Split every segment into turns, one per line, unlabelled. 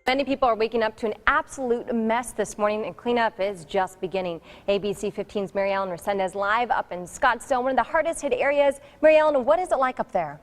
Many people are waking up to an absolute mess this morning, and cleanup is just beginning. ABC 15's Mary Ellen Resendez live up in Scottsdale, one of the hardest hit areas. Mary Ellen, what is it like up there?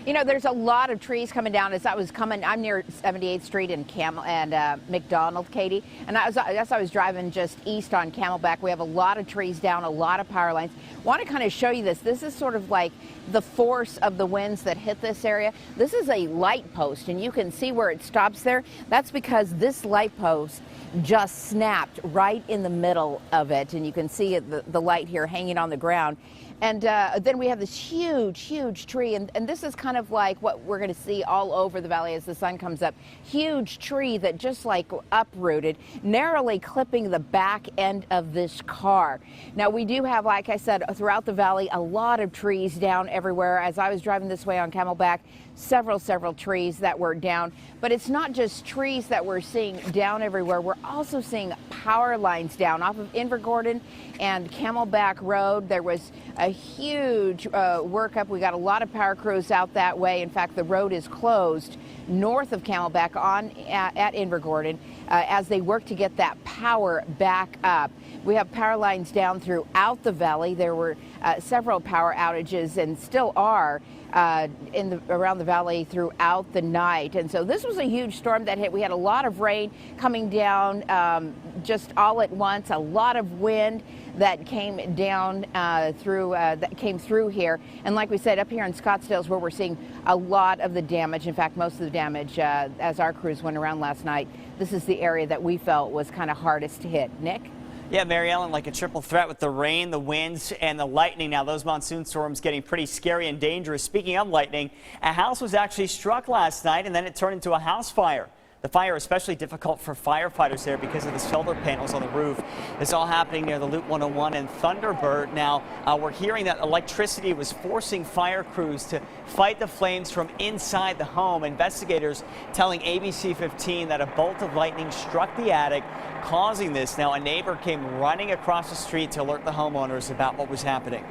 You know, there's a lot of trees coming down as I was coming. I'm near 78th Street and McDonald, Katie. And as I was driving just east on Camelback, we have a lot of trees down, a lot of power lines. Want to kind of show you this. This is sort of like the force of the winds that hit this area. This is a light post, and you can see where it stops there. That's because this light post just snapped right in the middle of it. And you can see the light here hanging on the ground. And then we have this huge tree, and this is kind of like what we're going to see all over the valley as the sun comes up. Huge tree that just like uprooted, narrowly clipping the back end of this car. Now we do have, like I said, throughout the valley, a lot of trees down everywhere. As I was driving this way on Camelback, several trees that were down. But it's not just trees that we're seeing down everywhere. We're also seeing power lines down off of Invergordon and Camelback Road. There was a huge workup. We got a lot of power crews out that way. In fact, the road is closed north of Camelback at Invergordon as they work to get that power back up. We have power lines down throughout the valley. There were several power outages and still are around the valley throughout the night. And so this was a huge storm that hit. We had a lot of rain coming down just all at once, a lot of wind that came down that came through here. And like we said, up here in Scottsdale is where we're seeing a lot of the damage. In fact, most of the damage as our crews went around last night. This is the area that we felt was kind of hardest to hit. Nick?
Yeah, Mary Ellen, like a triple threat with the rain, the winds, and the lightning. Now, those monsoon storms getting pretty scary and dangerous. Speaking of lightning, a house was actually struck last night, and then it turned into a house fire. The fire especially difficult for firefighters there because of the solar panels on the roof. This all happening near the Loop 101 and Thunderbird. Now, we're hearing that electricity was forcing fire crews to fight the flames from inside the home. Investigators telling ABC 15 that a bolt of lightning struck the attic, causing this. Now, a neighbor came running across the street to alert the homeowners about what was happening.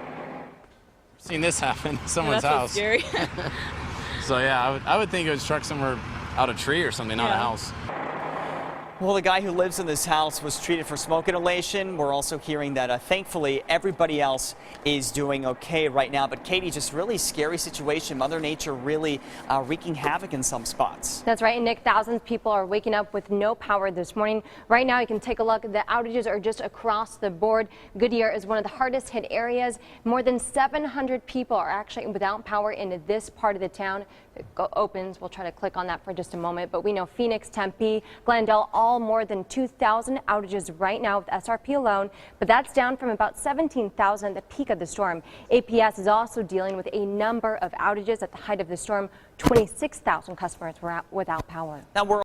Seen this happen in someone's
house.
Scary. So yeah, I would think it was struck somewhere out a tree or something, not a house.
Well, the guy who lives in this house was treated for smoke inhalation. We're also hearing that thankfully everybody else is doing okay right now. But Katie, just really scary situation. Mother Nature really wreaking havoc in some spots.
That's right, and Nick, thousands of people are waking up with no power this morning. Right now, you can take a look. The outages are just across the board. Goodyear is one of the hardest hit areas. More than 700 people are actually without power in this part of the town. It opens. We'll try to click on that for just a moment. But we know Phoenix, Tempe, Glendale, all more than 2,000 outages right now with SRP alone. But that's down from about 17,000 at the peak of the storm. APS is also dealing with a number of outages at the height of the storm. 26,000 customers were without power.
Now we're